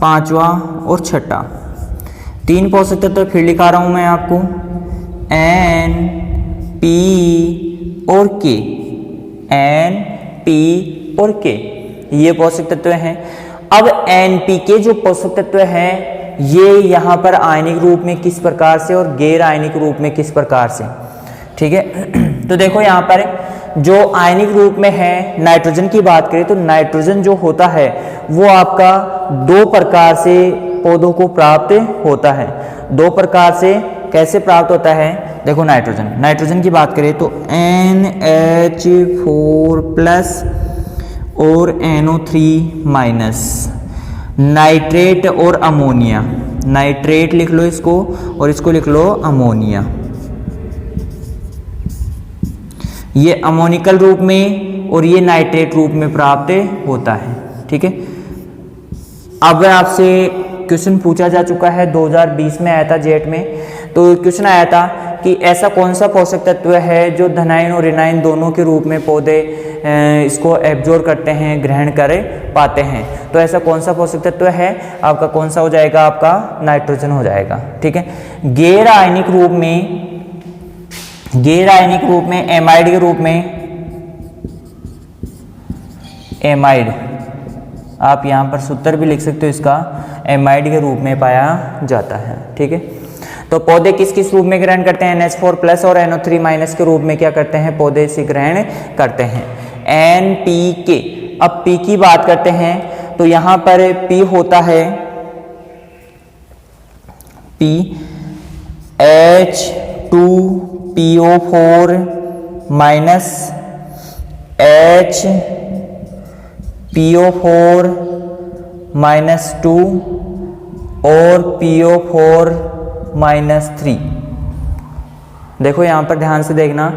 पांचवा और छठा 3 पोषक तत्व फिर लिखा रहा हूं मैं आपको, N, P और K, N, P और K, ये पोषक तत्व हैं। अब एनपीके जो पोषक तत्व हैं ये यहाँ पर आयनिक रूप में किस प्रकार से और गैर आयनिक रूप में किस प्रकार से, ठीक है। तो देखो यहाँ पर जो आयनिक रूप में है, नाइट्रोजन की बात करें तो नाइट्रोजन जो होता है वो आपका दो प्रकार से पौधों को प्राप्त होता है। दो प्रकार से कैसे प्राप्त होता है, देखो नाइट्रोजन की बात करें तो NH4+ और NO3-, नाइट्रेट और अमोनिया, नाइट्रेट लिख लो इसको और इसको लिख लो अमोनिया, ये अमोनिकल रूप में और ये नाइट्रेट रूप में प्राप्त होता है, ठीक है। अब आपसे क्वेश्चन पूछा जा चुका है, 2020 में आया था जेट में, तो क्वेश्चन आया था कि ऐसा कौन सा पोषक तत्व है जो धनायन और ऋणायन दोनों के रूप में पौधे इसको एब्जॉर्ब करते हैं, ग्रहण कर पाते हैं। तो ऐसा कौन सा पोषक तत्व है, आपका कौन सा हो जाएगा, आपका नाइट्रोजन हो जाएगा, ठीक है। गैर आयनिक रूप में एमाइड के रूप में, एमाइड आप यहाँ पर सूत्र भी लिख सकते हो इसका, एमाइड के रूप में पाया जाता है, ठीक है। तो पौधे किस किस रूप में ग्रहण करते हैं, NH4+ और NO3- के रूप में क्या करते हैं, पौधे इसे ग्रहण करते हैं। NPK, अब P की बात करते हैं तो यहाँ पर P होता है P H2PO4- HPO4-2 और PO4-3। देखो यहाँ पर ध्यान से देखना,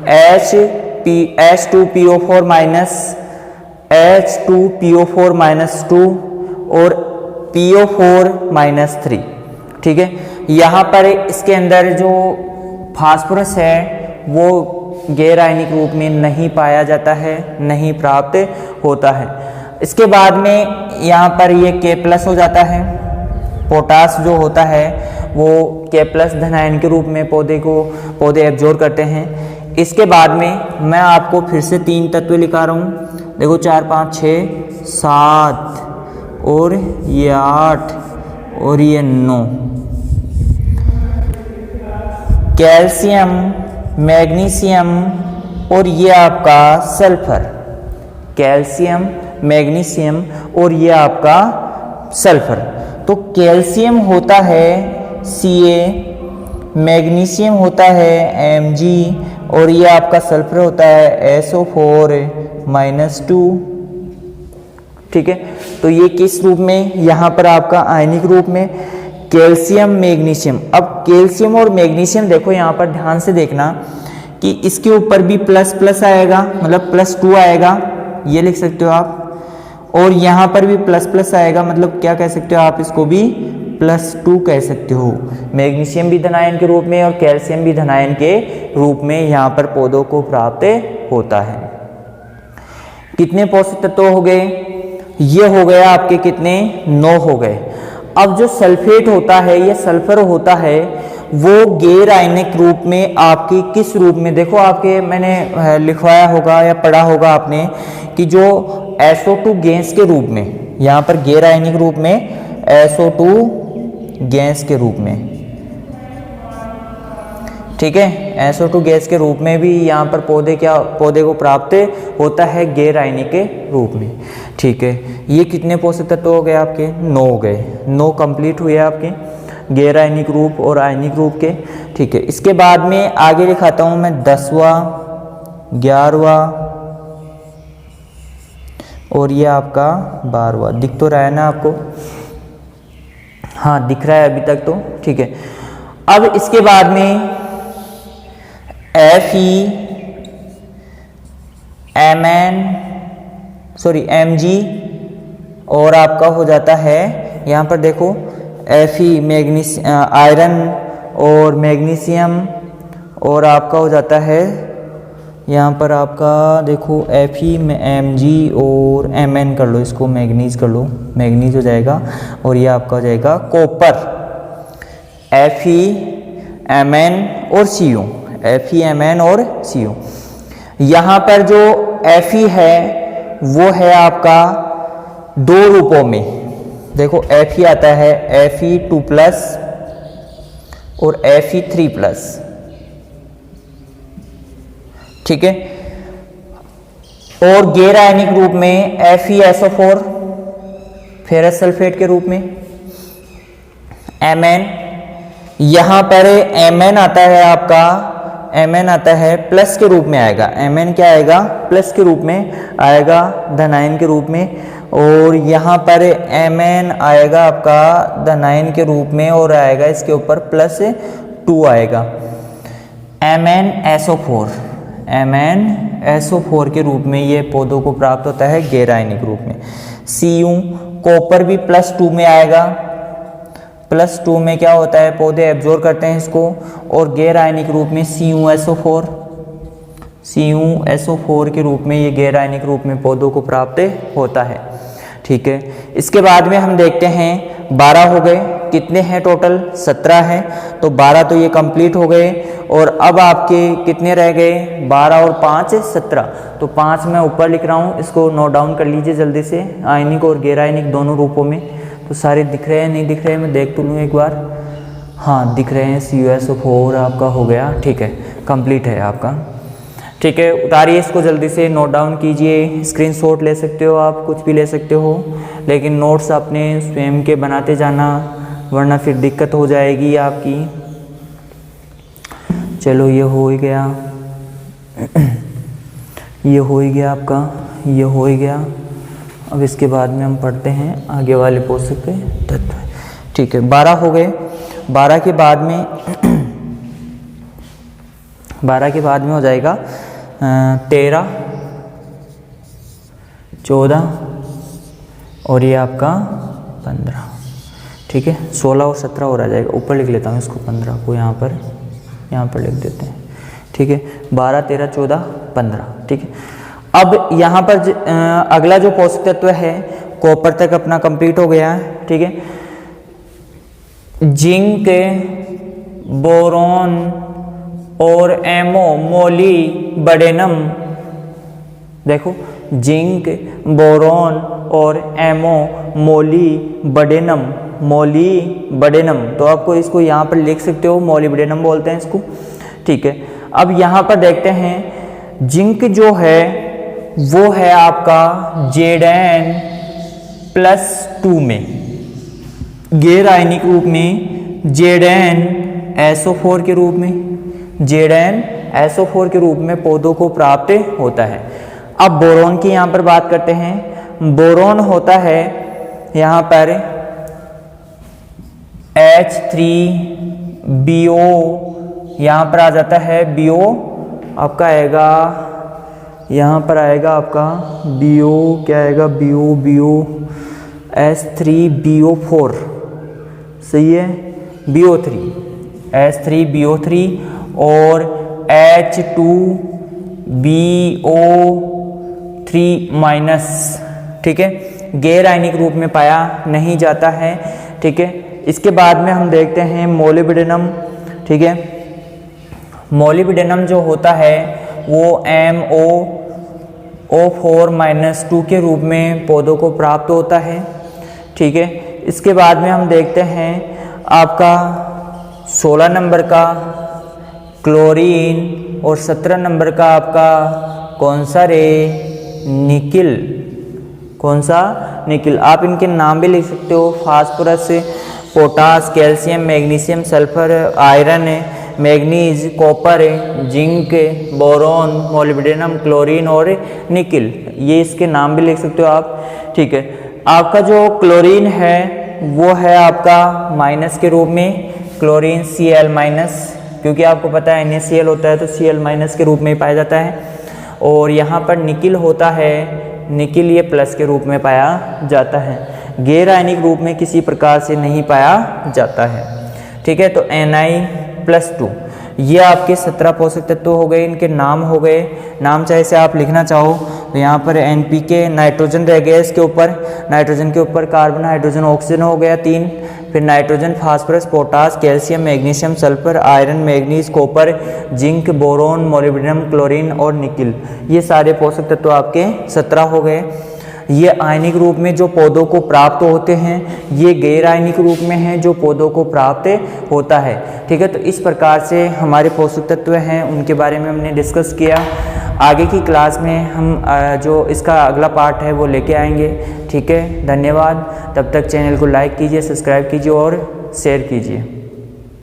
H2PO4-2 और PO4-3, ठीक है। यहाँ पर इसके अंदर जो फास्फोरस है वो गैर आयनिक रूप में नहीं पाया जाता है, नहीं प्राप्त होता है। इसके बाद में यहाँ पर ये K+ हो जाता है, पोटास जो होता है वो K+ धनायन के रूप में पौधे एब्जॉर्ब करते हैं। इसके बाद में मैं आपको फिर से 3 तत्व लिखा रहा हूँ, देखो 4, 5, 6, 7 और ये 8 और ये 9, कैल्शियम, मैग्नीशियम और ये आपका सल्फर, कैल्शियम, मैग्नीशियम और ये आपका सल्फर। तो कैल्शियम होता है Ca, मैग्नीशियम होता है Mg और ये आपका सल्फर होता है SO4-2, ठीक है। तो ये किस रूप में, यहाँ पर आपका आयनिक रूप में कैल्शियम, मैग्नीशियम। अब कैल्शियम और मैग्नीशियम देखो यहाँ पर ध्यान से देखना कि इसके ऊपर भी प्लस आएगा, मतलब +2 आएगा, ये लिख सकते हो आप, और यहाँ पर भी प्लस आएगा, मतलब क्या कह सकते हो आप, इसको भी +2 कह सकते हो। मैग्नीशियम भी धनायन के रूप में और कैल्शियम भी धनायन के रूप में यहाँ पर पौधों को प्राप्त होता है। कितने पोषक तत्व हो गए, ये हो गया आपके कितने, 9 हो गए। अब जो सल्फेट होता है, ये सल्फर होता है, वो गैर आयनिक रूप में आपके किस रूप में, देखो आपके मैंने लिखवाया होगा या पढ़ा होगा आपने कि जो SO2 गैस के रूप में, यहाँ पर गैर आयनिक रूप में SO2 गैस के रूप में, ठीक है, SO2 गैस के रूप में भी यहाँ पर पौधे को प्राप्त होता है गैर आयनिक के रूप में, ठीक है। ये कितने पोषक तत्व हो गए आपके, 9 हो गए, 9 कंप्लीट हुए आपके गैर आयनिक रूप और आयनिक रूप के, ठीक है। इसके बाद में आगे लिखाता हूँ मैं 10वां, 11वां और ये आपका 12वां। दिख तो रहा है ना आपको, हाँ दिख रहा है अभी तक तो, ठीक है। अब इसके बाद में Mg और आपका हो जाता है यहाँ पर देखो Fe आयरन और मैग्नीशियम और आपका हो जाता है यहाँ पर आपका देखो Mg और Mn कर लो, इसको मैग्नीज कर लो, मैग्नीज हो जाएगा और ये आपका हो जाएगा कॉपर, Fe, Mn और Cu, Fe, Mn और Cu। यहाँ पर जो Fe है वो है आपका दो रूपों में, देखो Fe आता है Fe2+ और Fe3+, ठीक है। और गैर आयनिक रूप में FeSO4 फेरस सल्फेट के रूप में, Mn, यहां पर Mn आता है आपका, Mn आता है प्लस के रूप में आएगा, Mn क्या आएगा, प्लस के रूप में आएगा, धनायन के रूप में। और यहाँ पर Mn आएगा आपका धनायन के रूप में और आएगा इसके ऊपर +2 आएगा। MnSO4 के रूप में ये पौधों को प्राप्त होता है गैर आयनिक रूप में। Cu, कॉपर भी +2 में आएगा, +2 में क्या होता है, पौधे एब्जॉर्ब करते हैं इसको, और गैर आयनिक रूप में CuSO4 के रूप में ये गैर आयनिक रूप में पौधों को प्राप्त होता है, ठीक है। इसके बाद में हम देखते हैं 12 हो गए, कितने हैं टोटल, 17 है, तो 12 तो ये कंप्लीट हो गए। और अब आपके कितने रह गए, 12 और 5 17, तो 5 मैं ऊपर लिख रहा हूँ, इसको नोट डाउन कर लीजिए जल्दी से, आयनिक और गैर आयनिक दोनों रूपों में। तो सारे दिख रहे हैं, नहीं दिख रहे हैं, मैं देख तो लूँ एक बार, हाँ दिख रहे हैं। CuSO4 आपका हो गया, ठीक है, कंप्लीट है आपका, ठीक है। उतारिए इसको जल्दी से, नोट डाउन कीजिए, स्क्रीनशॉट ले सकते हो आप, कुछ भी ले सकते हो, लेकिन नोट्स अपने स्वयं के बनाते जाना, वरना फिर दिक्कत हो जाएगी आपकी। चलो ये हो ही गया, ये हो ही गया आपका, ये हो ही गया। अब इसके बाद में हम पढ़ते हैं आगे वाले पोषक तत्व, ठीक है। 12 हो गए, 12 के बाद में 12 के बाद में हो जाएगा 13, 14 और ये आपका 15, ठीक है। 16 और 17 और आ जाएगा, ऊपर लिख लेता हूँ इसको, 15 को यहाँ पर लिख देते हैं, ठीक है। 12, 13, 14, 15, ठीक है। अब यहाँ पर अगला जो पोषक तत्व है, कॉपर तक अपना कंप्लीट हो गया है, ठीक है। जिंक, बोरॉन और एमो मोलिब्डेनम, देखो जिंक, बोरॉन और एमो मोलिब्डेनम, तो आपको इसको यहाँ पर लिख सकते हो, मोलिब्डेनम बोलते हैं इसको, ठीक है। अब यहाँ पर देखते हैं जिंक जो है वो है आपका Zn+2 में, गैर आयनिक रूप में ZnSO4 के रूप में, ZnSO4 के रूप में पौधों को प्राप्त होता है। अब बोरॉन की यहाँ पर बात करते हैं, बोरॉन होता है यहाँ पर H3BO, यहाँ पर आ जाता है BO, आपका आएगा यहाँ पर आएगा आपका BO, क्या आएगा BO H3BO4, सही है, H3BO3 और H2BO3-, ठीक है, गैर आयनिक रूप में पाया नहीं जाता है, ठीक है। इसके बाद में हम देखते हैं मोलिब्डेनम, ठीक है। मोलिब्डेनम जो होता है वो MoO4-2 के रूप में पौधों को प्राप्त होता है, ठीक है। इसके बाद में हम देखते हैं आपका 16 नंबर का क्लोरीन और 17 नंबर का आपका कौन सा रे, निकिल, कौन सा, निकिल। आप इनके नाम भी लिख सकते हो, phosphorus, potash, calcium, magnesium, sulphur, iron, manganese, copper, zinc, boron, molybdenum, chlorine और निकिल, ये इसके नाम भी लिख सकते हो आप, ठीक है। आपका जो क्लोरीन है वो है आपका माइनस के रूप में, क्लोरीन Cl-, क्योंकि आपको पता है NaCl होता है तो Cl- के रूप में ही पाया जाता है। और यहाँ पर निकिल होता है, निकिल ये प्लस के रूप में पाया जाता है, गैर आयनिक रूप में किसी प्रकार से नहीं पाया जाता है, ठीक है। तो Ni+2, ये आपके 17 पोषक तत्व हो गए, इनके नाम हो गए। नाम चाहे से आप लिखना चाहो तो यहाँ पर NPK, नाइट्रोजन रह गया, इसके ऊपर नाइट्रोजन के ऊपर कार्बन, हाइड्रोजन, ऑक्सीजन हो गया 3, फिर nitrogen, phosphorus, potash, calcium, magnesium, sulphur, iron, manganese, copper, zinc, boron, molybdenum, chlorine और निकिल, ये सारे पोषक तत्व आपके 17 हो गए। ये आयनिक रूप में जो पौधों को प्राप्त होते हैं, ये गैर आयनिक रूप में हैं जो पौधों को प्राप्त होता है। ठीक है, तो इस प्रकार से हमारे पोषक तत्व हैं उनके बारे में हमने डिस्कस किया। आगे की क्लास में हम जो इसका अगला पार्ट है वो लेके आएंगे। ठीक है, धन्यवाद। तब तक चैनल को लाइक कीजिए, सब्सक्राइब कीजिए और शेयर कीजिए।